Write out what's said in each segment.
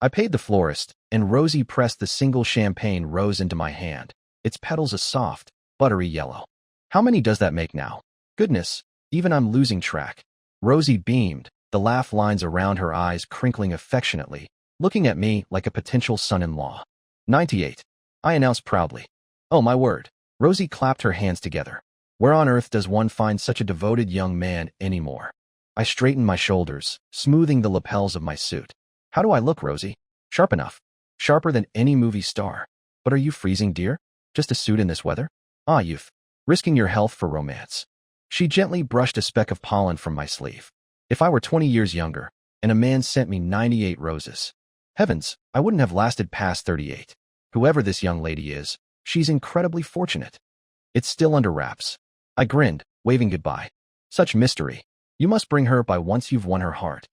I paid the florist, and Rosie pressed the single champagne rose into my hand, its petals a soft, buttery yellow. How many does that make now? Goodness, even I'm losing track. Rosie beamed, the laugh lines around her eyes crinkling affectionately, looking at me like a potential son-in-law. 98. I announced proudly. Oh my word. Rosie clapped her hands together. Where on earth does one find such a devoted young man anymore? I straightened my shoulders, smoothing the lapels of my suit. How do I look, Rosie? Sharp enough. Sharper than any movie star. But are you freezing, dear? Just a suit in this weather? Ah, youth. Risking your health for romance. She gently brushed a speck of pollen from my sleeve. If I were 20 years younger, and a man sent me 98 roses. Heavens, I wouldn't have lasted past 38. Whoever this young lady is, she's incredibly fortunate. It's still under wraps. I grinned, waving goodbye. Such mystery. You must bring her by once you've won her heart.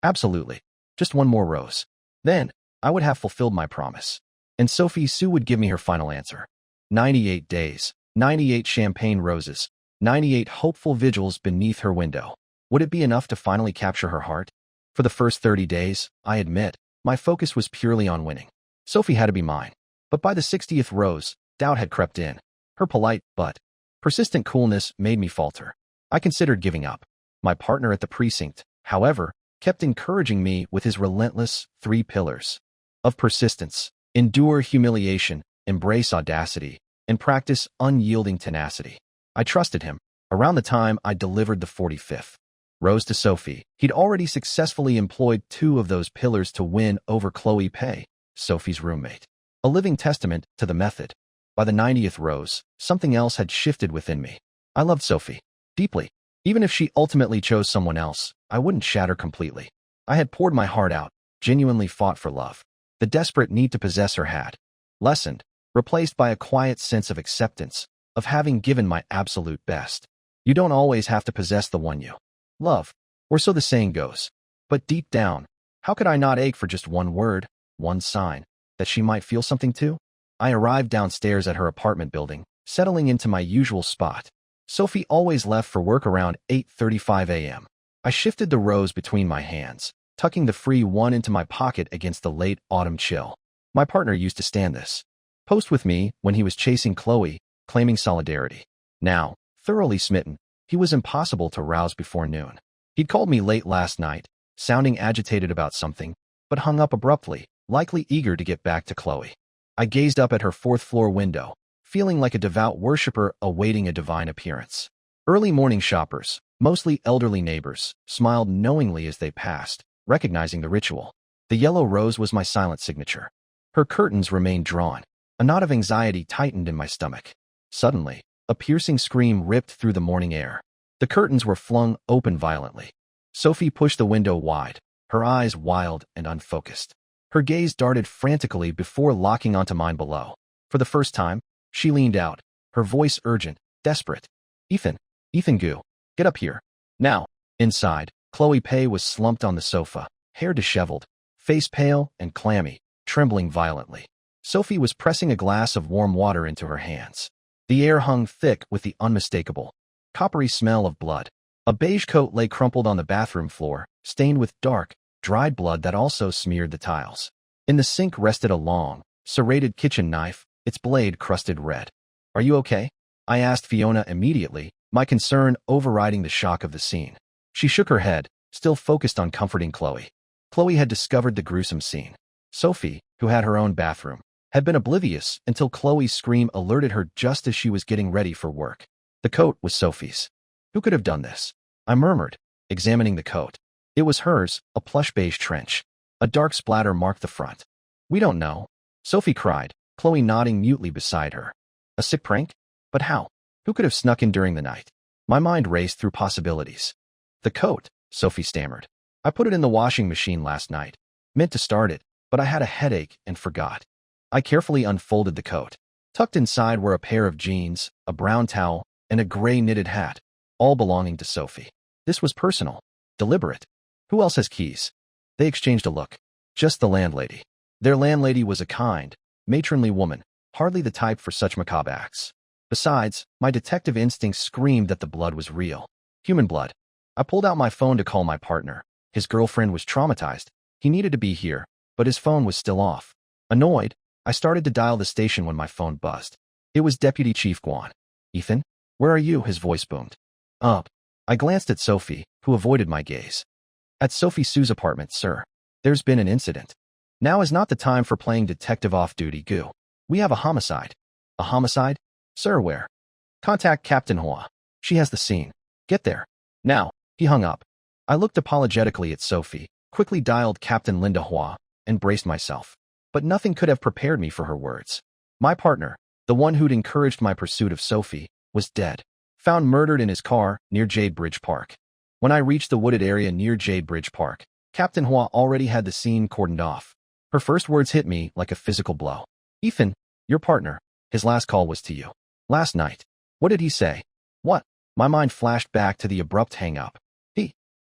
Absolutely. Just one more rose. Then, I would have fulfilled my promise. And Sophie Sue would give me her final answer. 98 days, 98 champagne roses, 98 hopeful vigils beneath her window. Would it be enough to finally capture her heart? For the first 30 days, I admit, my focus was purely on winning. Sophie had to be mine. But by the 60th rose, doubt had crept in. Her polite, but persistent coolness made me falter. I considered giving up. My partner at the precinct, however, kept encouraging me with his relentless 3 pillars of persistence, endure humiliation, embrace audacity, and practice unyielding tenacity. I trusted him. Around the time I delivered the 45th rose to Sophie, he'd already successfully employed 2 of those pillars to win over Chloe Pei, Sophie's roommate. A living testament to the method. By the 90th rose, something else had shifted within me. I loved Sophie deeply. Even if she ultimately chose someone else, I wouldn't shatter completely. I had poured my heart out, genuinely fought for love. The desperate need to possess her had lessened, replaced by a quiet sense of acceptance, of having given my absolute best. You don't always have to possess the one you love, or so the saying goes. But deep down, how could I not ache for just one word, one sign, that she might feel something too? I arrived downstairs at her apartment building, settling into my usual spot. Sophie always left for work around 8:35 a.m. I shifted the rose between my hands, tucking the free one into my pocket against the late autumn chill. My partner used to stand this post with me when he was chasing Chloe, claiming solidarity. Now, thoroughly smitten, he was impossible to rouse before noon. He'd called me late last night, sounding agitated about something, but hung up abruptly, likely eager to get back to Chloe. I gazed up at her 4th-floor window, feeling like a devout worshiper awaiting a divine appearance. Early morning shoppers, mostly elderly neighbors, smiled knowingly as they passed, recognizing the ritual. The yellow rose was my silent signature. Her curtains remained drawn. A knot of anxiety tightened in my stomach. Suddenly, a piercing scream ripped through the morning air. The curtains were flung open violently. Sophie pushed the window wide, her eyes wild and unfocused. Her gaze darted frantically before locking onto mine below. For the first time, she leaned out, her voice urgent, desperate. Ethan Goo, get up here. Now. Inside, Chloe Pei was slumped on the sofa, hair disheveled, face pale and clammy, trembling violently. Sophie was pressing a glass of warm water into her hands. The air hung thick with the unmistakable, coppery smell of blood. A beige coat lay crumpled on the bathroom floor, stained with dark, dried blood that also smeared the tiles. In the sink rested a long, serrated kitchen knife, its blade crusted red. Are you okay? I asked Fiona immediately, my concern overriding the shock of the scene. She shook her head, still focused on comforting Chloe. Chloe had discovered the gruesome scene. Sophie, who had her own bathroom, had been oblivious until Chloe's scream alerted her just as she was getting ready for work. The coat was Sophie's. Who could have done this? I murmured, examining the coat. It was hers, a plush beige trench. A dark splatter marked the front. We don't know, Sophie cried, Chloe nodding mutely beside her. A sick prank? But how? Who could have snuck in during the night? My mind raced through possibilities. The coat, Sophie stammered. I put it in the washing machine last night. Meant to start it, but I had a headache and forgot. I carefully unfolded the coat. Tucked inside were a pair of jeans, a brown towel, and a gray knitted hat, all belonging to Sophie. This was personal, deliberate. Who else has keys? They exchanged a look. Just the landlady. Their landlady was a kind, matronly woman, hardly the type for such macabre acts. Besides, my detective instincts screamed that the blood was real. Human blood. I pulled out my phone to call my partner. His girlfriend was traumatized. He needed to be here, but his phone was still off. Annoyed, I started to dial the station when my phone buzzed. It was Deputy Chief Guan. "Ethan, where are you?" his voice boomed. "Up." I glanced at Sophie, who avoided my gaze. "At Sophie Sue's apartment, sir. There's been an incident. Now is not the time for playing detective off-duty, Gu. We have a homicide." "A homicide? Sir, where?" "Contact Captain Hua. She has the scene. Get there. Now." He hung up. I looked apologetically at Sophie, quickly dialed Captain Linda Hua, and braced myself. But nothing could have prepared me for her words. My partner, the one who'd encouraged my pursuit of Sophie, was dead, found murdered in his car near Jade Bridge Park. When I reached the wooded area near Jade Bridge Park, Captain Hua already had the scene cordoned off. Her first words hit me like a physical blow. "Ethan, your partner, his last call was to you. Last night." "What did he say?" "What?" My mind flashed back to the abrupt hang-up.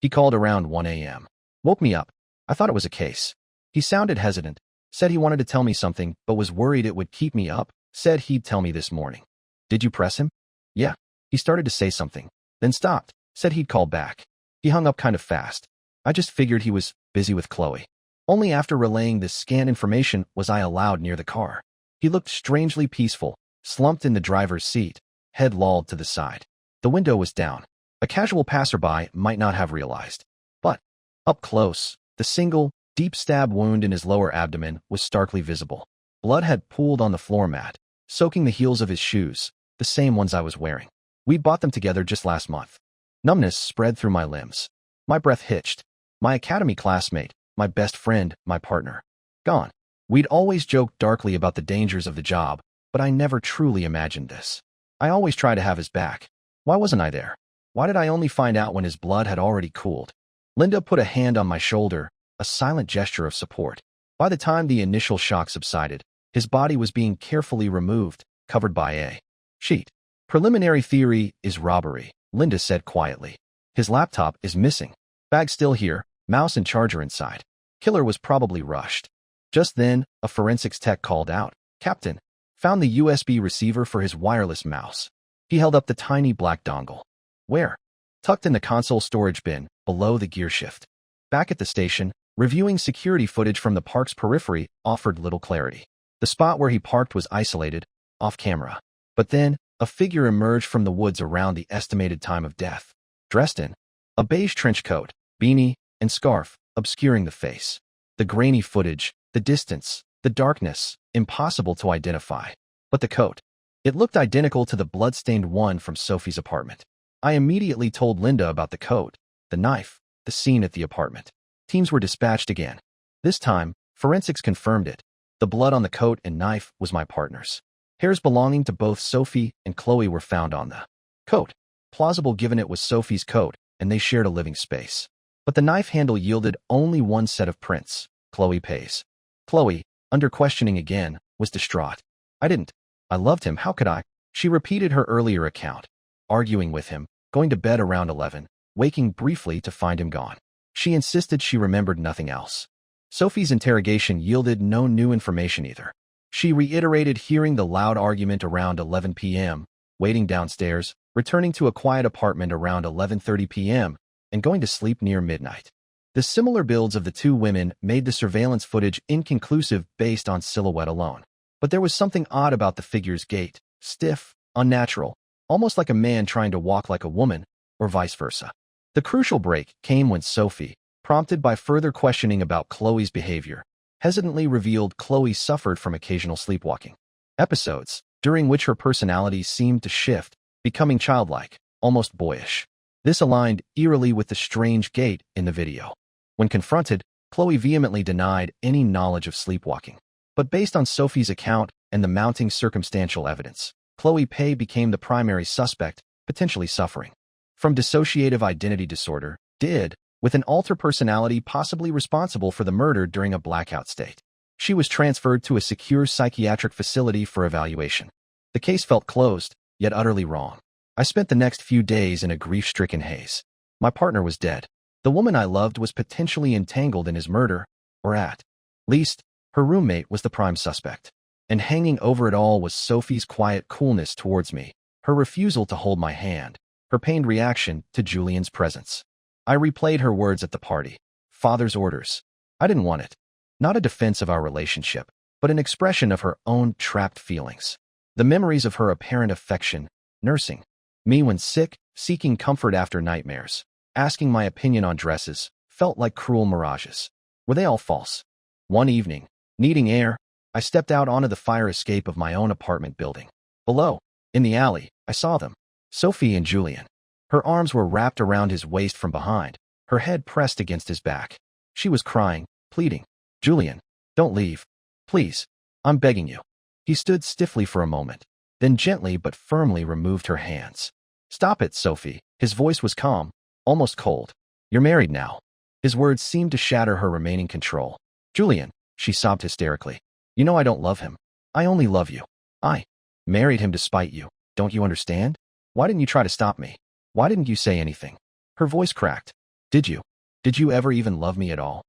He called around 1 a.m. Woke me up. I thought it was a case. He sounded hesitant, said he wanted to tell me something but was worried it would keep me up, said he'd tell me this morning. "Did you press him?" "Yeah." He started to say something, then stopped, said he'd call back. He hung up kind of fast. I just figured he was busy with Chloe. Only after relaying this scant information was I allowed near the car. He looked strangely peaceful, slumped in the driver's seat, head lolled to the side. The window was down. A casual passerby might not have realized. But, up close, the single, deep stab wound in his lower abdomen was starkly visible. Blood had pooled on the floor mat, soaking the heels of his shoes, the same ones I was wearing. We'd bought them together just last month. Numbness spread through my limbs. My breath hitched. My academy classmate, my best friend, my partner. Gone. We'd always joked darkly about the dangers of the job, but I never truly imagined this. I always tried to have his back. Why wasn't I there? Why did I only find out when his blood had already cooled? Linda put a hand on my shoulder, a silent gesture of support. By the time the initial shock subsided, his body was being carefully removed, covered by a sheet. "Preliminary theory is robbery," Linda said quietly. "His laptop is missing. Bag still here, mouse and charger inside. Killer was probably rushed." Just then, a forensics tech called out, "Captain, found the USB receiver for his wireless mouse." He held up the tiny black dongle. "Where?" "Tucked in the console storage bin, below the gearshift." Back at the station, reviewing security footage from the park's periphery offered little clarity. The spot where he parked was isolated, off camera. But then, a figure emerged from the woods around the estimated time of death. Dressed in a beige trench coat, beanie, and scarf, obscuring the face. The grainy footage, the distance, the darkness, impossible to identify. But the coat. It looked identical to the blood-stained one from Sophie's apartment. I immediately told Linda about the coat, the knife, the scene at the apartment. Teams were dispatched again. This time, forensics confirmed it. The blood on the coat and knife was my partner's. Hairs belonging to both Sophie and Chloe were found on the coat. Plausible given it was Sophie's coat and they shared a living space. But the knife handle yielded only one set of prints. Chloe Pays. Chloe, under questioning again, was distraught. "I didn't. I loved him, how could I?" She repeated her earlier account. Arguing with him, going to bed around 11, waking briefly to find him gone. She insisted she remembered nothing else. Sophie's interrogation yielded no new information either. She reiterated hearing the loud argument around 11 p.m., waiting downstairs, returning to a quiet apartment around 11:30 p.m., and going to sleep near midnight. The similar builds of the two women made the surveillance footage inconclusive based on silhouette alone. But there was something odd about the figure's gait, stiff, unnatural, almost like a man trying to walk like a woman, or vice versa. The crucial break came when Sophie, prompted by further questioning about Chloe's behavior, hesitantly revealed Chloe suffered from occasional sleepwalking episodes, during which her personality seemed to shift, becoming childlike, almost boyish. This aligned eerily with the strange gait in the video. When confronted, Chloe vehemently denied any knowledge of sleepwalking. But based on Sophie's account and the mounting circumstantial evidence, Chloe Pei became the primary suspect, potentially suffering from dissociative identity disorder, DID, with an alter personality possibly responsible for the murder during a blackout state. She was transferred to a secure psychiatric facility for evaluation. The case felt closed, yet utterly wrong. I spent the next few days in a grief-stricken haze. My partner was dead. The woman I loved was potentially entangled in his murder, or at least, her roommate was the prime suspect. And hanging over it all was Sophie's quiet coolness towards me, her refusal to hold my hand, her pained reaction to Julian's presence. I replayed her words at the party. Father's orders. I didn't want it. Not a defense of our relationship, but an expression of her own trapped feelings. The memories of her apparent affection, nursing me when sick, seeking comfort after nightmares, asking my opinion on dresses, felt like cruel mirages. Were they all false? One evening, needing air, I stepped out onto the fire escape of my own apartment building. Below, in the alley, I saw them, Sophie and Julian. Her arms were wrapped around his waist from behind, her head pressed against his back. She was crying, pleading, "Julian, don't leave. Please, I'm begging you." He stood stiffly for a moment, then gently but firmly removed her hands. "Stop it, Sophie." His voice was calm, almost cold. "You're married now." His words seemed to shatter her remaining control. "Julian," she sobbed hysterically. "You know I don't love him. I only love you. I married him despite you. Don't you understand? Why didn't you try to stop me? Why didn't you say anything?" Her voice cracked. Did you? Did you ever even love me at all?"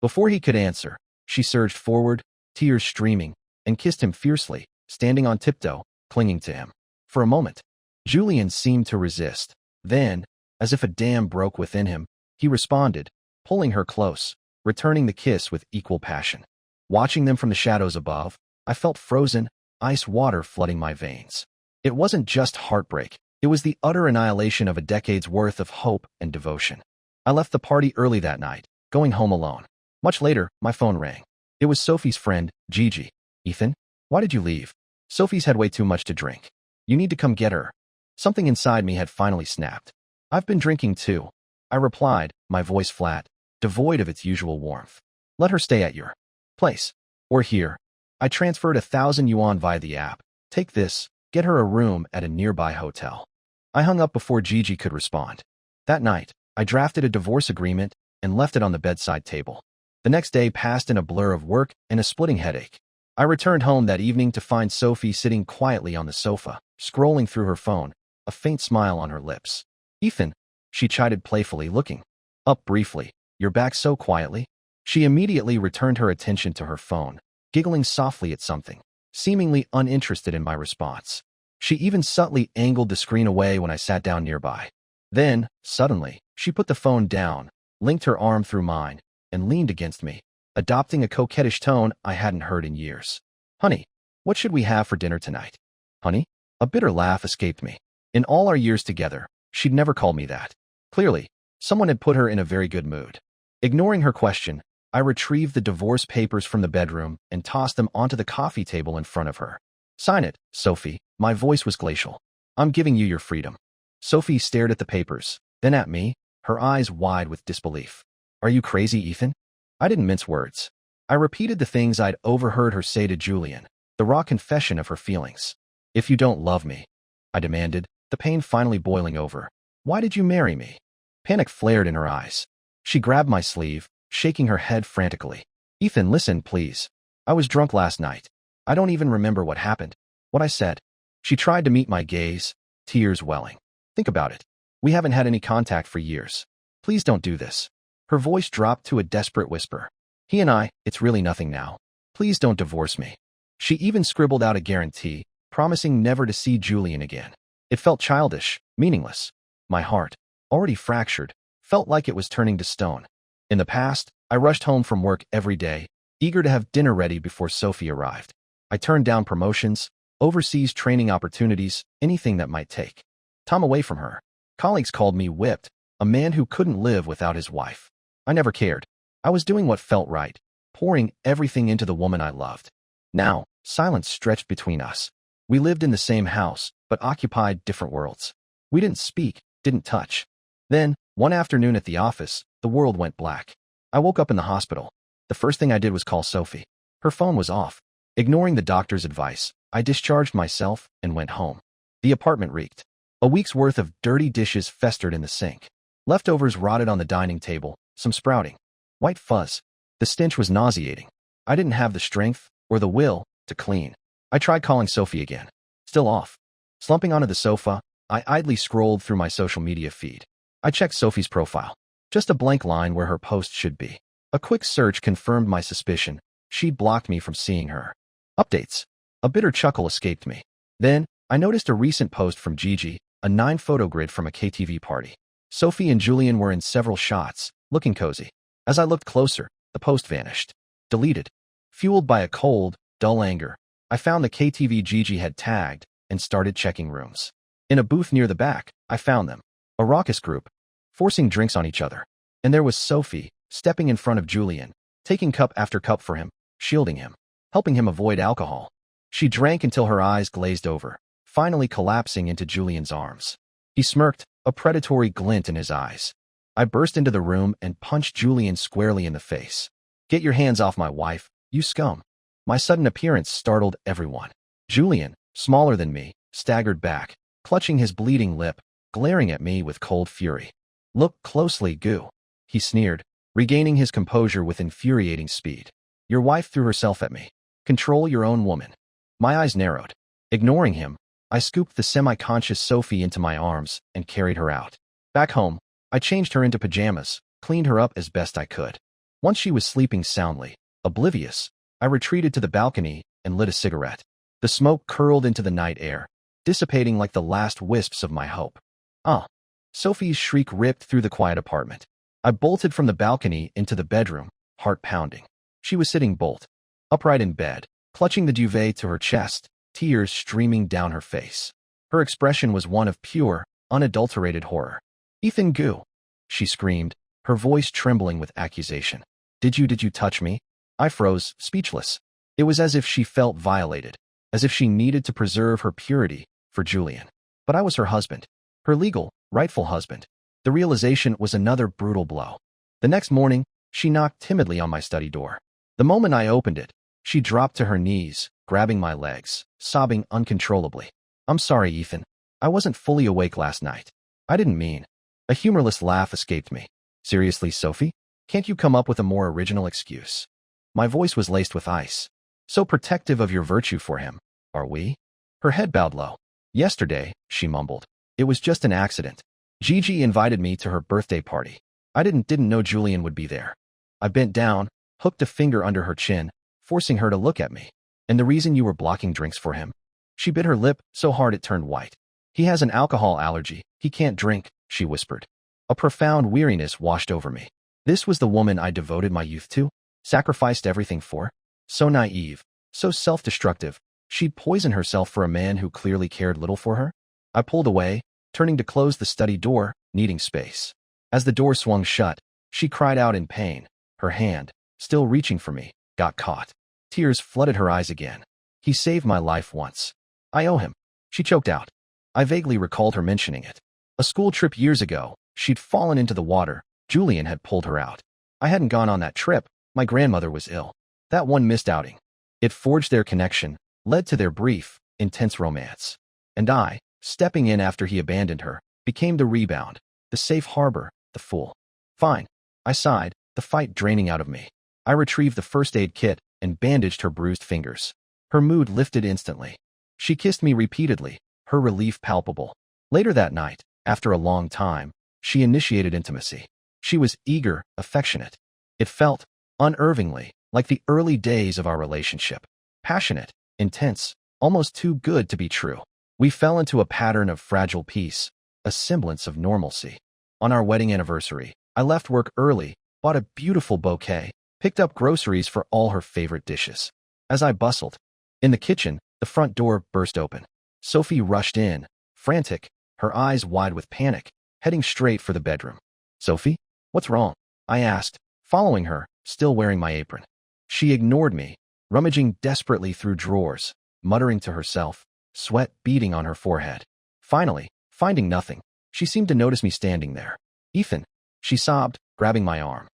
Before he could answer, she surged forward, tears streaming, and kissed him fiercely, standing on tiptoe, clinging to him. For a moment, Julian seemed to resist. Then, as if a dam broke within him, he responded, pulling her close, returning the kiss with equal passion. Watching them from the shadows above, I felt frozen, ice water flooding my veins. It wasn't just heartbreak. It was the utter annihilation of a decade's worth of hope and devotion. I left the party early that night, going home alone. Much later, my phone rang. It was Sophie's friend, Gigi. "Ethan, why did you leave? Sophie's had way too much to drink. You need to come get her." Something inside me had finally snapped. "I've been drinking too," I replied, my voice flat, devoid of its usual warmth. "Let her stay at your place. Or here." I transferred 1,000 yuan via the app. "Take this, get her a room at a nearby hotel." I hung up before Gigi could respond. That night, I drafted a divorce agreement and left it on the bedside table. The next day passed in a blur of work and a splitting headache. I returned home that evening to find Sophie sitting quietly on the sofa, scrolling through her phone, a faint smile on her lips. "Ethan," she chided playfully, looking up briefly. "You're back so quietly?" She immediately returned her attention to her phone, giggling softly at something, seemingly uninterested in my response. She even subtly angled the screen away when I sat down nearby. Then, suddenly, she put the phone down, linked her arm through mine, and leaned against me, adopting a coquettish tone I hadn't heard in years. "Honey, what should we have for dinner tonight?" "Honey?" A bitter laugh escaped me. In all our years together, she'd never called me that. Clearly, someone had put her in a very good mood. Ignoring her question, I retrieved the divorce papers from the bedroom and tossed them onto the coffee table in front of her. "Sign it, Sophie." My voice was glacial. "I'm giving you your freedom." Sophie stared at the papers, then at me, her eyes wide with disbelief. "Are you crazy, Ethan?" I didn't mince words. I repeated the things I'd overheard her say to Julian, the raw confession of her feelings. "If you don't love me," I demanded, the pain finally boiling over, "why did you marry me?" Panic flared in her eyes. She grabbed my sleeve, shaking her head frantically. "Ethan, listen, please. I was drunk last night. I don't even remember what happened, what I said." She tried to meet my gaze, tears welling. "Think about it. We haven't had any contact for years. Please don't do this." Her voice dropped to a desperate whisper. "He and I, it's really nothing now. Please don't divorce me." She even scribbled out a guarantee, promising never to see Julian again. It felt childish, meaningless. My heart, already fractured, felt like it was turning to stone. In the past, I rushed home from work every day, eager to have dinner ready before Sophie arrived. I turned down promotions, overseas training opportunities, anything that might take time away from her. Colleagues called me whipped, a man who couldn't live without his wife. I never cared. I was doing what felt right, pouring everything into the woman I loved. Now, silence stretched between us. We lived in the same house, but occupied different worlds. We didn't speak, didn't touch. Then, one afternoon at the office, the world went black. I woke up in the hospital. The first thing I did was call Sophie. Her phone was off. Ignoring the doctor's advice, I discharged myself and went home. The apartment reeked. A week's worth of dirty dishes festered in the sink. Leftovers rotted on the dining table, some sprouting. White fuzz. The stench was nauseating. I didn't have the strength, or the will, to clean. I tried calling Sophie again. Still off. Slumping onto the sofa, I idly scrolled through my social media feed. I checked Sophie's profile. Just a blank line where her post should be. A quick search confirmed my suspicion. She'd blocked me from seeing her. Updates. A bitter chuckle escaped me. Then, I noticed a recent post from Gigi, a 9-photo grid from a KTV party. Sophie and Julian were in several shots, looking cozy. As I looked closer, the post vanished. Deleted. Fueled by a cold, dull anger, I found the KTV Gigi had tagged and started checking rooms. In a booth near the back, I found them. A raucous group, forcing drinks on each other. And there was Sophie, stepping in front of Julian, taking cup after cup for him, shielding him, helping him avoid alcohol. She drank until her eyes glazed over, finally collapsing into Julian's arms. He smirked, a predatory glint in his eyes. I burst into the room and punched Julian squarely in the face. "Get your hands off my wife, you scum." My sudden appearance startled everyone. Julian, smaller than me, staggered back, clutching his bleeding lip, glaring at me with cold fury. "Look closely, Goo," he sneered, regaining his composure with infuriating speed. "Your wife threw herself at me. Control your own woman." My eyes narrowed. Ignoring him, I scooped the semi-conscious Sophie into my arms and carried her out. Back home, I changed her into pajamas, cleaned her up as best I could. Once she was sleeping soundly, oblivious, I retreated to the balcony and lit a cigarette. The smoke curled into the night air, dissipating like the last wisps of my hope. "Ah!" Sophie's shriek ripped through the quiet apartment. I bolted from the balcony into the bedroom, heart pounding. She was sitting bolt upright in bed, clutching the duvet to her chest, tears streaming down her face. Her expression was one of pure, unadulterated horror. "Ethan Goo," she screamed, her voice trembling with accusation. Did you touch me?" I froze, speechless. It was as if she felt violated, as if she needed to preserve her purity for Julian. But I was her husband, her legal, rightful husband. The realization was another brutal blow. The next morning, she knocked timidly on my study door. The moment I opened it, she dropped to her knees, grabbing my legs, sobbing uncontrollably. "I'm sorry, Ethan. I wasn't fully awake last night. I didn't mean." A humorless laugh escaped me. "Seriously, Sophie? Can't you come up with a more original excuse?" My voice was laced with ice. "So protective of your virtue for him, are we?" Her head bowed low. "Yesterday," she mumbled. "It was just an accident. Gigi invited me to her birthday party. I didn't know Julian would be there." I bent down, hooked a finger under her chin, forcing her to look at me. "And the reason you were blocking drinks for him?" She bit her lip so hard it turned white. "He has an alcohol allergy. He can't drink," she whispered. A profound weariness washed over me. This was the woman I devoted my youth to, sacrificed everything for. So naive, so self-destructive, she'd poison herself for a man who clearly cared little for her. I pulled away, turning to close the study door, needing space. As the door swung shut, she cried out in pain. Her hand, still reaching for me, got caught. Tears flooded her eyes again. "He saved my life once. I owe him," she choked out. I vaguely recalled her mentioning it. A school trip years ago, she'd fallen into the water. Julian had pulled her out. I hadn't gone on that trip. My grandmother was ill. That one missed outing. It forged their connection, led to their brief, intense romance. And I, stepping in after he abandoned her, became the rebound, the safe harbor, the fool. "Fine," I sighed, the fight draining out of me. I retrieved the first aid kit and bandaged her bruised fingers. Her mood lifted instantly. She kissed me repeatedly, her relief palpable. Later that night, after a long time, she initiated intimacy. She was eager, affectionate. It felt, unervingly, like the early days of our relationship. Passionate, intense, almost too good to be true. We fell into a pattern of fragile peace, a semblance of normalcy. On our wedding anniversary, I left work early, bought a beautiful bouquet, picked up groceries for all her favorite dishes. As I bustled in the kitchen, the front door burst open. Sophie rushed in, frantic, her eyes wide with panic, heading straight for the bedroom. "Sophie, what's wrong?" I asked, following her, still wearing my apron. She ignored me, rummaging desperately through drawers, muttering to herself, sweat beading on her forehead. Finally, finding nothing, she seemed to notice me standing there. "Ethan," she sobbed, grabbing my arm.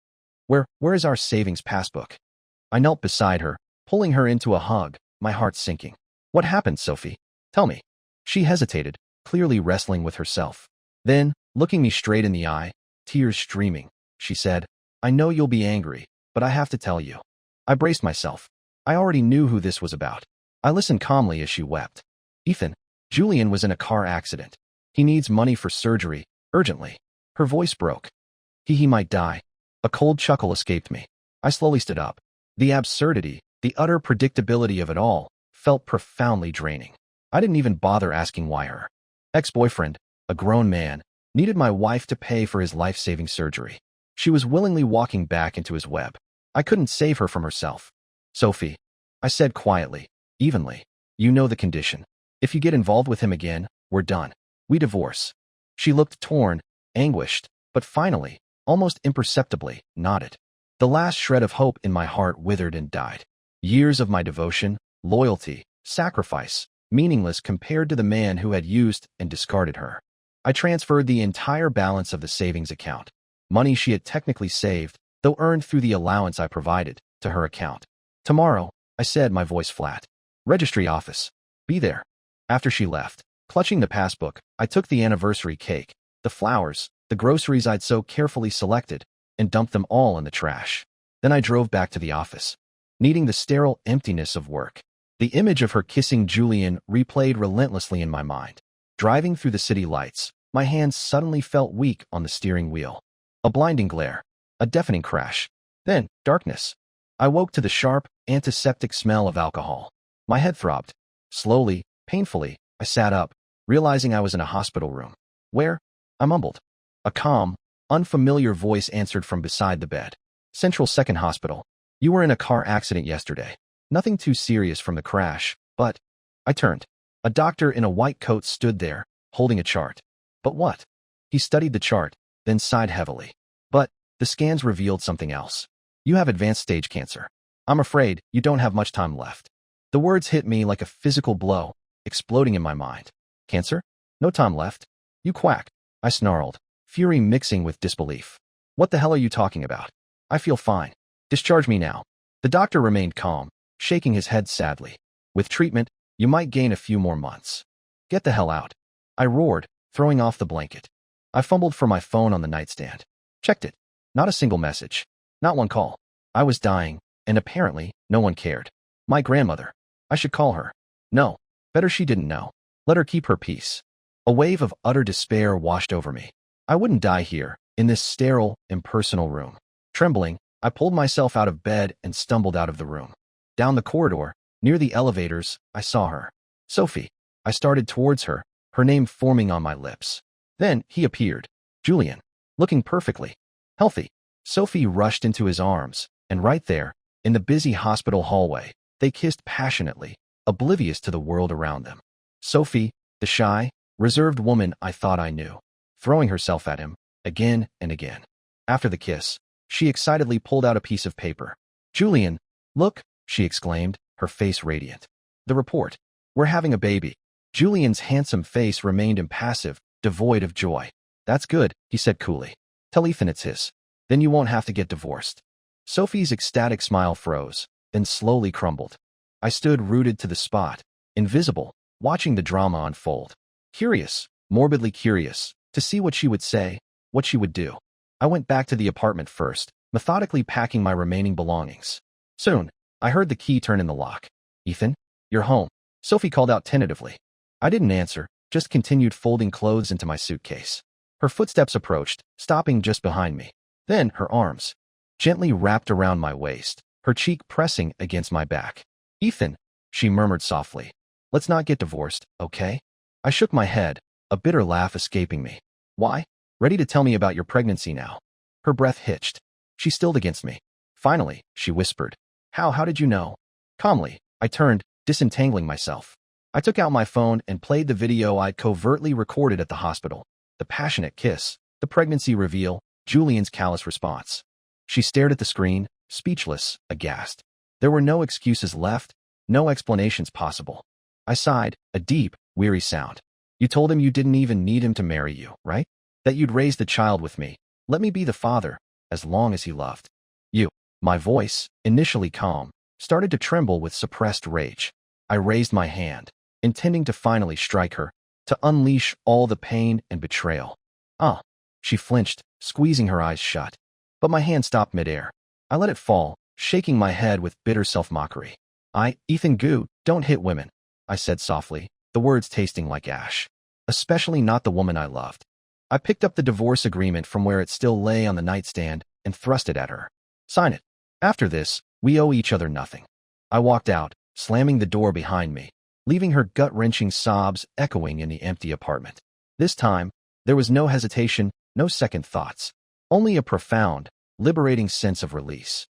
Where is our savings passbook?" I knelt beside her, pulling her into a hug, my heart sinking. "What happened, Sophie? Tell me." She hesitated, clearly wrestling with herself. Then, looking me straight in the eye, tears streaming, she said, "I know you'll be angry, but I have to tell you." I braced myself. I already knew who this was about. I listened calmly as she wept. "Ethan, Julian was in a car accident. He needs money for surgery, urgently." Her voice broke. He might die." A cold chuckle escaped me. I slowly stood up. The absurdity, the utter predictability of it all, felt profoundly draining. I didn't even bother asking why her ex-boyfriend, a grown man, needed my wife to pay for his life-saving surgery. She was willingly walking back into his web. I couldn't save her from herself. Sophie, I said quietly, evenly, you know the condition. If you get involved with him again, we're done. We divorce. She looked torn, anguished, but finally, almost imperceptibly, nodded. The last shred of hope in my heart withered and died. Years of my devotion, loyalty, sacrifice, meaningless compared to the man who had used and discarded her. I transferred the entire balance of the savings account, money she had technically saved, though earned through the allowance I provided, to her account. Tomorrow, I said, my voice flat. Registry office. Be there. After she left, clutching the passbook, I took the anniversary cake, the flowers, the groceries I'd so carefully selected, and dumped them all in the trash. Then I drove back to the office, needing the sterile emptiness of work. The image of her kissing Julian replayed relentlessly in my mind. Driving through the city lights, my hands suddenly felt weak on the steering wheel. A blinding glare, a deafening crash, then darkness. I woke to the sharp, antiseptic smell of alcohol. My head throbbed. Slowly, painfully, I sat up, realizing I was in a hospital room. Where? I mumbled. A calm, unfamiliar voice answered from beside the bed. Central Second Hospital. You were in a car accident yesterday. Nothing too serious from the crash, but... I turned. A doctor in a white coat stood there, holding a chart. But what? He studied the chart, then sighed heavily. But the scans revealed something else. You have advanced stage cancer. I'm afraid you don't have much time left. The words hit me like a physical blow, exploding in my mind. Cancer? No time left. You quack. I snarled, fury mixing with disbelief. What the hell are you talking about? I feel fine. Discharge me now. The doctor remained calm, shaking his head sadly. With treatment, you might gain a few more months. Get the hell out. I roared, throwing off the blanket. I fumbled for my phone on the nightstand. Checked it. Not a single message. Not one call. I was dying, and apparently, no one cared. My grandmother. I should call her. No. Better she didn't know. Let her keep her peace. A wave of utter despair washed over me. I wouldn't die here, in this sterile, impersonal room. Trembling, I pulled myself out of bed and stumbled out of the room. Down the corridor, near the elevators, I saw her. Sophie. I started towards her, her name forming on my lips. Then he appeared. Julian. Looking perfectly healthy. Sophie rushed into his arms, and right there, in the busy hospital hallway, they kissed passionately, oblivious to the world around them. Sophie, the shy, reserved woman I thought I knew, throwing herself at him, again and again. After the kiss, she excitedly pulled out a piece of paper. Julian, look, she exclaimed, her face radiant. The report. We're having a baby. Julian's handsome face remained impassive, devoid of joy. That's good, he said coolly. Tell Ethan it's his. Then you won't have to get divorced. Sophie's ecstatic smile froze, then slowly crumbled. I stood rooted to the spot, invisible, watching the drama unfold. Curious, morbidly curious, to see what she would say, what she would do. I went back to the apartment first, methodically packing my remaining belongings. Soon, I heard the key turn in the lock. Ethan, you're home. Sophie called out tentatively. I didn't answer, just continued folding clothes into my suitcase. Her footsteps approached, stopping just behind me. Then her arms, gently wrapped around my waist, her cheek pressing against my back. Ethan, she murmured softly. Let's not get divorced, okay? I shook my head, a bitter laugh escaping me. Why? Ready to tell me about your pregnancy now? Her breath hitched. She stilled against me. Finally, she whispered. How did you know? Calmly, I turned, disentangling myself. I took out my phone and played the video I'd covertly recorded at the hospital. The passionate kiss, the pregnancy reveal, Julian's callous response. She stared at the screen, speechless, aghast. There were no excuses left, no explanations possible. I sighed, a deep, weary sound. You told him you didn't even need him to marry you, right? That you'd raise the child with me. Let me be the father, as long as he loved you. My voice, initially calm, started to tremble with suppressed rage. I raised my hand, intending to finally strike her, to unleash all the pain and betrayal. She flinched, squeezing her eyes shut. But my hand stopped midair. I let it fall, shaking my head with bitter self-mockery. Ethan Goo, don't hit women, I said softly, the words tasting like ash. Especially not the woman I loved. I picked up the divorce agreement from where it still lay on the nightstand and thrust it at her. Sign it. After this, we owe each other nothing. I walked out, slamming the door behind me, leaving her gut-wrenching sobs echoing in the empty apartment. This time, there was no hesitation, no second thoughts. Only a profound, liberating sense of release.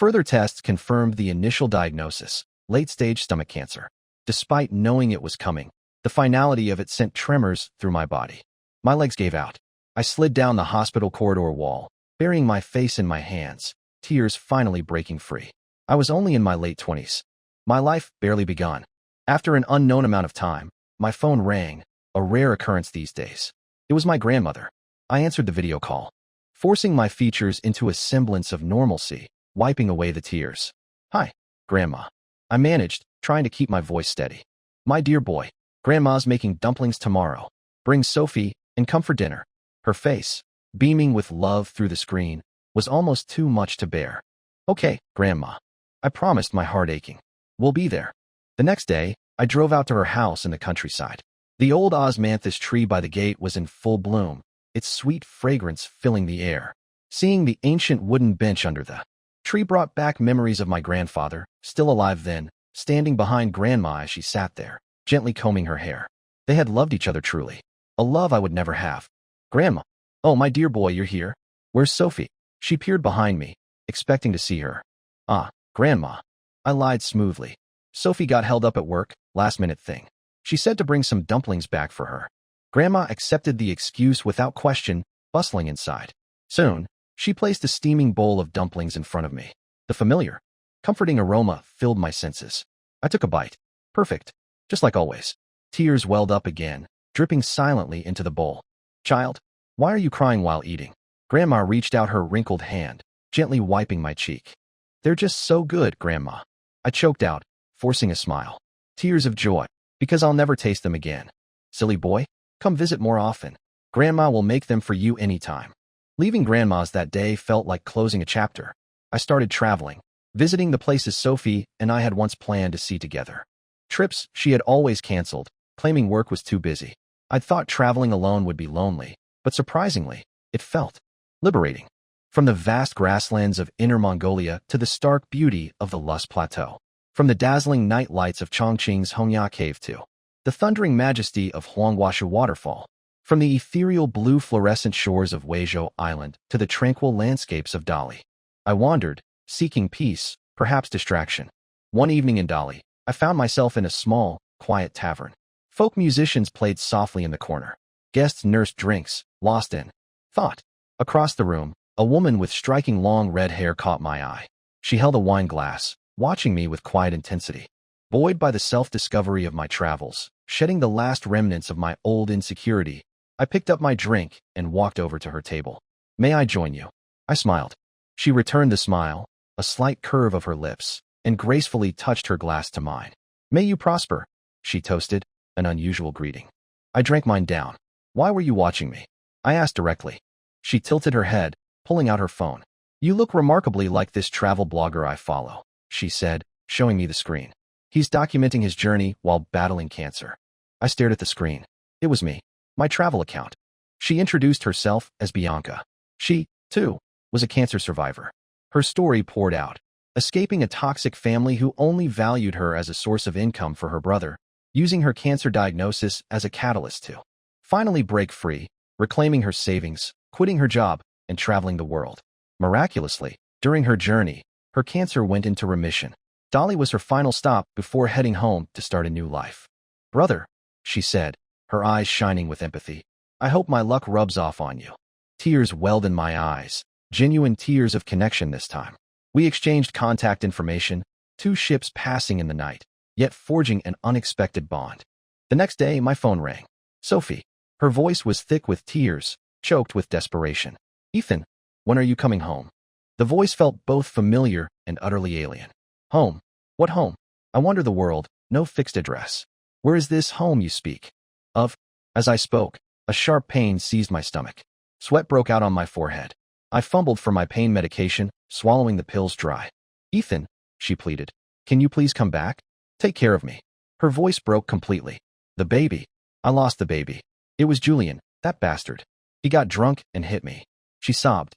Further tests confirmed the initial diagnosis, late-stage stomach cancer. Despite knowing it was coming, the finality of it sent tremors through my body. My legs gave out. I slid down the hospital corridor wall, burying my face in my hands, tears finally breaking free. I was only in my late 20s. My life barely begun. After an unknown amount of time, my phone rang, a rare occurrence these days. It was my grandmother. I answered the video call, forcing my features into a semblance of normalcy, wiping away the tears. "Hi, Grandma." I managed, trying to keep my voice steady. "My dear boy, Grandma's making dumplings tomorrow. Bring Sophie and come for dinner." Her face, beaming with love through the screen, was almost too much to bear. "Okay, Grandma," I promised, my heart aching. "We'll be there." The next day, I drove out to her house in the countryside. The old osmanthus tree by the gate was in full bloom, its sweet fragrance filling the air. Seeing the ancient wooden bench under the tree brought back memories of my grandfather, still alive then, standing behind Grandma as she sat there, gently combing her hair. They had loved each other truly, a love I would never have. "Grandma, oh, my dear boy, you're here. Where's Sophie?" She peered behind me, expecting to see her. "Ah, Grandma." I lied smoothly. "Sophie got held up at work, last-minute thing. She said to bring some dumplings back for her." Grandma accepted the excuse without question, bustling inside. Soon, she placed a steaming bowl of dumplings in front of me. The familiar, comforting aroma filled my senses. I took a bite. Perfect, just like always. Tears welled up again, dripping silently into the bowl. "Child, why are you crying while eating?" Grandma reached out her wrinkled hand, gently wiping my cheek. "They're just so good, Grandma." I choked out, forcing a smile. Tears of joy, because I'll never taste them again. "Silly boy, come visit more often. Grandma will make them for you anytime." Leaving Grandma's that day felt like closing a chapter. I started traveling, visiting the places Sophie and I had once planned to see together. Trips she had always canceled, claiming work was too busy. I'd thought traveling alone would be lonely, but surprisingly, it felt liberating. From the vast grasslands of Inner Mongolia to the stark beauty of the Lus Plateau. From the dazzling night lights of Chongqing's Hongya Cave to the thundering majesty of Huanghuashu Waterfall. From the ethereal blue fluorescent shores of Weizhou Island to the tranquil landscapes of Dali. I wandered, seeking peace, perhaps distraction. One evening in Dali, I found myself in a small, quiet tavern. Folk musicians played softly in the corner. Guests nursed drinks, lost in thought. Across the room, a woman with striking long red hair caught my eye. She held a wine glass, watching me with quiet intensity. Buoyed by the self-discovery of my travels, shedding the last remnants of my old insecurity, I picked up my drink and walked over to her table. "May I join you?" I smiled. She returned the smile, a slight curve of her lips, and gracefully touched her glass to mine. "May you prosper," she toasted, an unusual greeting. I drank mine down. "Why were you watching me?" I asked directly. She tilted her head, pulling out her phone. "You look remarkably like this travel blogger I follow," she said, showing me the screen. "He's documenting his journey while battling cancer." I stared at the screen. It was me, my travel account. She introduced herself as Bianca. She, too, was a cancer survivor. Her story poured out, escaping a toxic family who only valued her as a source of income for her brother, using her cancer diagnosis as a catalyst to finally break free, reclaiming her savings, quitting her job, and traveling the world. Miraculously, during her journey, her cancer went into remission. Dali was her final stop before heading home to start a new life. "Brother," she said, her eyes shining with empathy, "I hope my luck rubs off on you." Tears welled in my eyes, genuine tears of connection this time. We exchanged contact information, two ships passing in the night, yet forging an unexpected bond. The next day, my phone rang. Sophie. Her voice was thick with tears, choked with desperation. "Ethan, when are you coming home?" The voice felt both familiar and utterly alien. "Home? What home? I wander the world, no fixed address. Where is this home you speak of?" As I spoke, a sharp pain seized my stomach. Sweat broke out on my forehead. I fumbled for my pain medication, swallowing the pills dry. "Ethan," she pleaded, "can you please come back? Take care of me." Her voice broke completely. "The baby. I lost the baby. It was Julian, that bastard. He got drunk and hit me." She sobbed.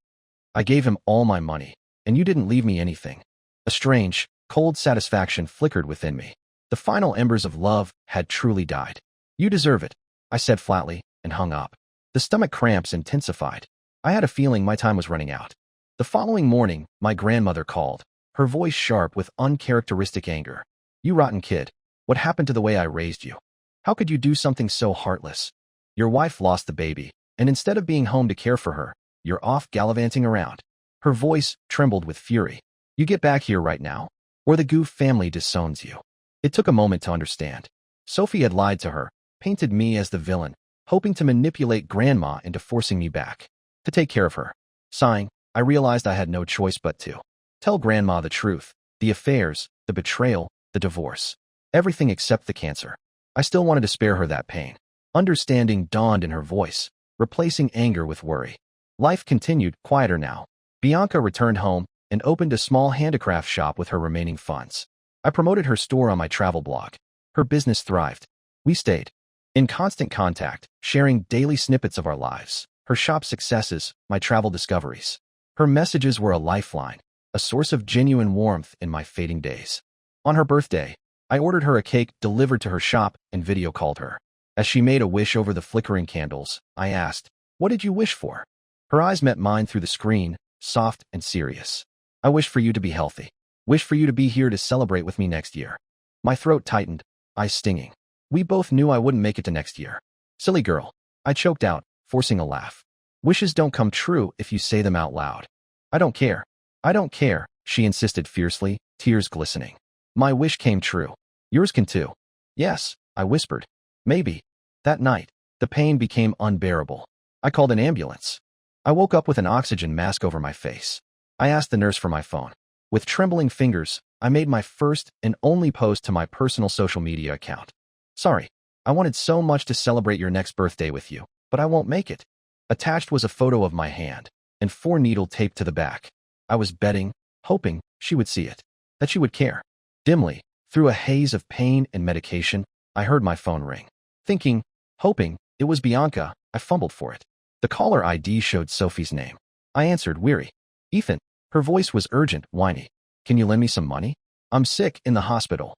"I gave him all my money, and you didn't leave me anything." A strange, cold satisfaction flickered within me. The final embers of love had truly died. "You deserve it," I said flatly, and hung up. The stomach cramps intensified. I had a feeling my time was running out. The following morning, my grandmother called, her voice sharp with uncharacteristic anger. You rotten kid. What happened to the way I raised you? How could you do something so heartless? Your wife lost the baby, and instead of being home to care for her, you're off gallivanting around. Her voice trembled with fury. You get back here right now, or the Goof family disowns you. It took a moment to understand. Sophie had lied to her, painted me as the villain, hoping to manipulate Grandma into forcing me back, to take care of her. Sighing, I realized I had no choice but to tell Grandma the truth, the affairs, the betrayal, the divorce. Everything except the cancer. I still wanted to spare her that pain. Understanding dawned in her voice, replacing anger with worry. Life continued, quieter now. Bianca returned home and opened a small handicraft shop with her remaining funds. I promoted her store on my travel blog. Her business thrived. We stayed in constant contact, sharing daily snippets of our lives, her shop successes, my travel discoveries. Her messages were a lifeline, a source of genuine warmth in my fading days. On her birthday, I ordered her a cake delivered to her shop and video called her. As she made a wish over the flickering candles, I asked, "What did you wish for?" Her eyes met mine through the screen, soft and serious. "I wish for you to be healthy. Wish for you to be here to celebrate with me next year." My throat tightened, eyes stinging. We both knew I wouldn't make it to next year. Silly girl. I choked out, forcing a laugh. Wishes don't come true if you say them out loud. I don't care. I don't care, she insisted fiercely, tears glistening. My wish came true. Yours can too. Yes, I whispered. Maybe. That night, the pain became unbearable. I called an ambulance. I woke up with an oxygen mask over my face. I asked the nurse for my phone. With trembling fingers, I made my first and only post to my personal social media account. Sorry, I wanted so much to celebrate your next birthday with you, but I won't make it. Attached was a photo of my hand, and 4 needles taped to the back. I was betting, hoping she would see it, that she would care. Dimly, through a haze of pain and medication, I heard my phone ring. Thinking, hoping, it was Bianca, I fumbled for it. The caller ID showed Sophie's name. I answered, weary. Ethan. Her voice was urgent, whiny. Can you lend me some money? I'm sick in the hospital.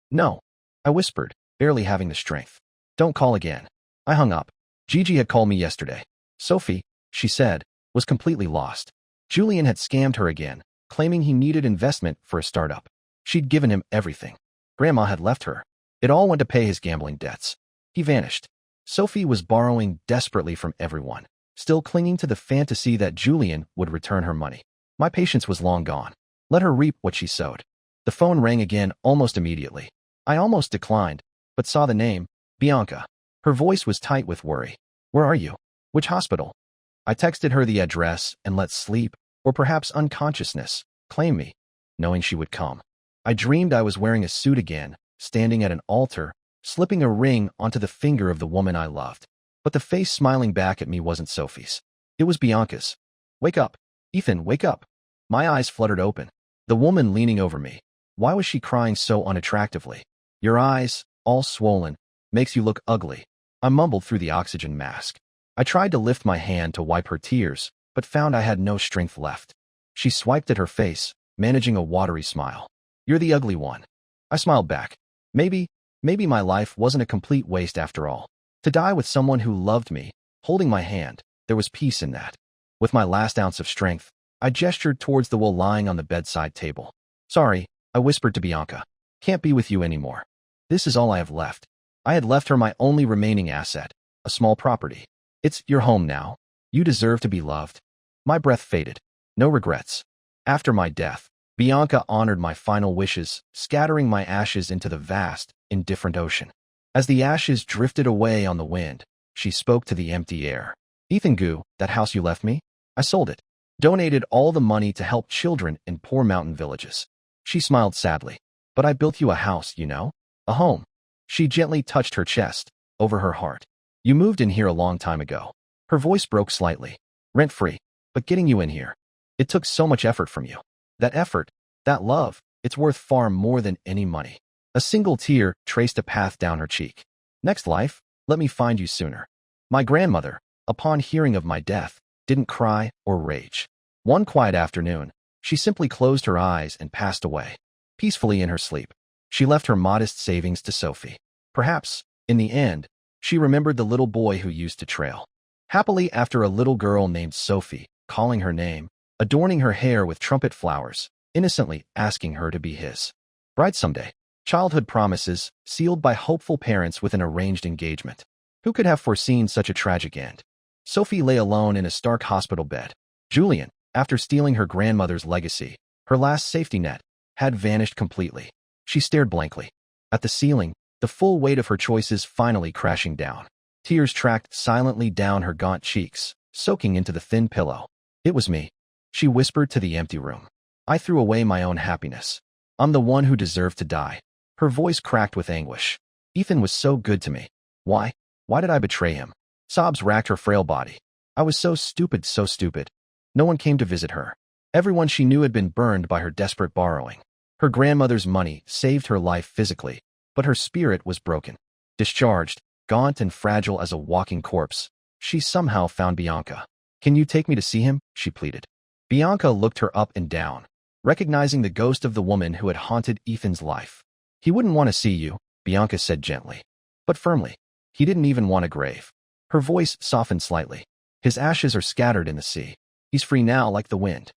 No. I whispered, barely having the strength. Don't call again. I hung up. Gigi had called me yesterday. Sophie, she said, was completely lost. Julian had scammed her again, claiming he needed investment for a startup. She'd given him everything. Grandma had left her. It all went to pay his gambling debts. He vanished. Sophie was borrowing desperately from everyone, still clinging to the fantasy that Julian would return her money. My patience was long gone. Let her reap what she sowed. The phone rang again almost immediately. I almost declined, but saw the name, Bianca. Her voice was tight with worry. Where are you? Which hospital? I texted her the address and let sleep, or perhaps unconsciousness, claim me, knowing she would come. I dreamed I was wearing a suit again, standing at an altar, slipping a ring onto the finger of the woman I loved. But the face smiling back at me wasn't Sophie's. It was Bianca's. Wake up. Ethan, wake up. My eyes fluttered open. The woman leaning over me. Why was she crying so unattractively? Your eyes, all swollen, makes you look ugly. I mumbled through the oxygen mask. I tried to lift my hand to wipe her tears, but found I had no strength left. She swiped at her face, managing a watery smile. You're the ugly one. I smiled back. Maybe my life wasn't a complete waste after all. To die with someone who loved me, holding my hand, there was peace in that. With my last ounce of strength, I gestured towards the will lying on the bedside table. Sorry, I whispered to Bianca. Can't be with you anymore. This is all I have left. I had left her my only remaining asset, a small property. It's your home now. You deserve to be loved. My breath faded. No regrets. After my death, Bianca honored my final wishes, scattering my ashes into the vast, indifferent ocean. As the ashes drifted away on the wind, she spoke to the empty air. Ethan Goo, that house you left me? I sold it. Donated all the money to help children in poor mountain villages. She smiled sadly. But I built you a house, you know? A home. She gently touched her chest, over her heart. You moved in here a long time ago. Her voice broke slightly. Rent-free, but getting you in here. It took so much effort from you. That effort, that love, it's worth far more than any money. A single tear traced a path down her cheek. Next life, let me find you sooner. My grandmother, upon hearing of my death, didn't cry or rage. One quiet afternoon, she simply closed her eyes and passed away. Peacefully in her sleep, she left her modest savings to Sophie. Perhaps, in the end, she remembered the little boy who used to trail happily after a little girl named Sophie, calling her name, adorning her hair with trumpet flowers, innocently asking her to be his bride someday. Childhood promises, sealed by hopeful parents with an arranged engagement. Who could have foreseen such a tragic end? Sophie lay alone in a stark hospital bed. Julian, after stealing her grandmother's legacy, her last safety net, had vanished completely. She stared blankly at the ceiling, the full weight of her choices finally crashing down. Tears tracked silently down her gaunt cheeks, soaking into the thin pillow. It was me, she whispered to the empty room. I threw away my own happiness. I'm the one who deserved to die. Her voice cracked with anguish. Ethan was so good to me. Why? Why did I betray him? Sobs racked her frail body. I was so stupid, so stupid. No one came to visit her. Everyone she knew had been burned by her desperate borrowing. Her grandmother's money saved her life physically, but her spirit was broken. Discharged, gaunt and fragile as a walking corpse, she somehow found Bianca. Can you take me to see him? She pleaded. Bianca looked her up and down, recognizing the ghost of the woman who had haunted Ethan's life. He wouldn't want to see you, Bianca said gently, but firmly. He didn't even want a grave. Her voice softened slightly. His ashes are scattered in the sea. He's free now like the wind.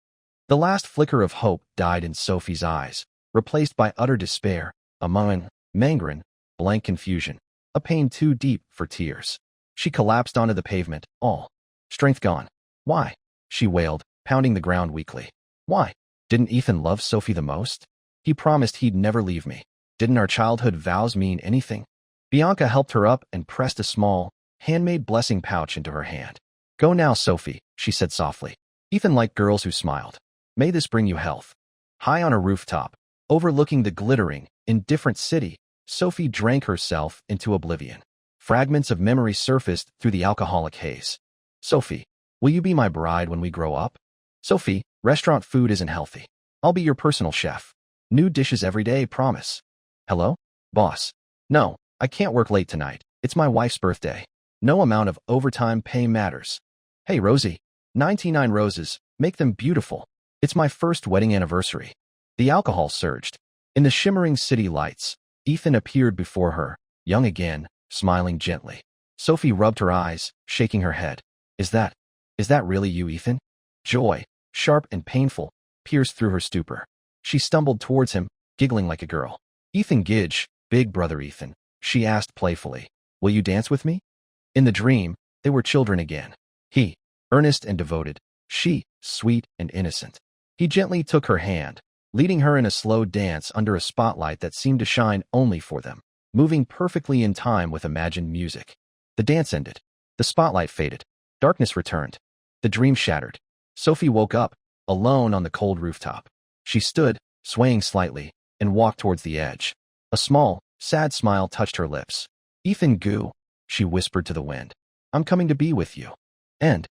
The last flicker of hope died in Sophie's eyes, replaced by utter despair, a mangren, blank confusion, a pain too deep for tears. She collapsed onto the pavement, all strength gone. Why? She wailed, pounding the ground weakly. Why? Didn't Ethan love Sophie the most? He promised he'd never leave me. Didn't our childhood vows mean anything? Bianca helped her up and pressed a small, handmade blessing pouch into her hand. Go now, Sophie, she said softly. Ethan liked girls who smiled. May this bring you health. High on a rooftop, overlooking the glittering, indifferent city, Sophie drank herself into oblivion. Fragments of memory surfaced through the alcoholic haze. Sophie, will you be my bride when we grow up? Sophie, restaurant food isn't healthy. I'll be your personal chef. New dishes every day, promise. Hello? Boss. No, I can't work late tonight. It's my wife's birthday. No amount of overtime pay matters. Hey, Rosie. 99 roses. Make them beautiful. It's my first wedding anniversary. The alcohol surged. In the shimmering city lights, Ethan appeared before her, young again, smiling gently. Sophie rubbed her eyes, shaking her head. Is that really you, Ethan? Joy, sharp and painful, pierced through her stupor. She stumbled towards him, giggling like a girl. Ethan Gidge, big brother Ethan, she asked playfully. Will you dance with me? In the dream, they were children again. He, earnest and devoted. She, sweet and innocent. He gently took her hand, leading her in a slow dance under a spotlight that seemed to shine only for them, moving perfectly in time with imagined music. The dance ended. The spotlight faded. Darkness returned. The dream shattered. Sophie woke up, alone on the cold rooftop. She stood, swaying slightly, and walked towards the edge. A small, sad smile touched her lips. Ethan Goo, she whispered to the wind. I'm coming to be with you. End.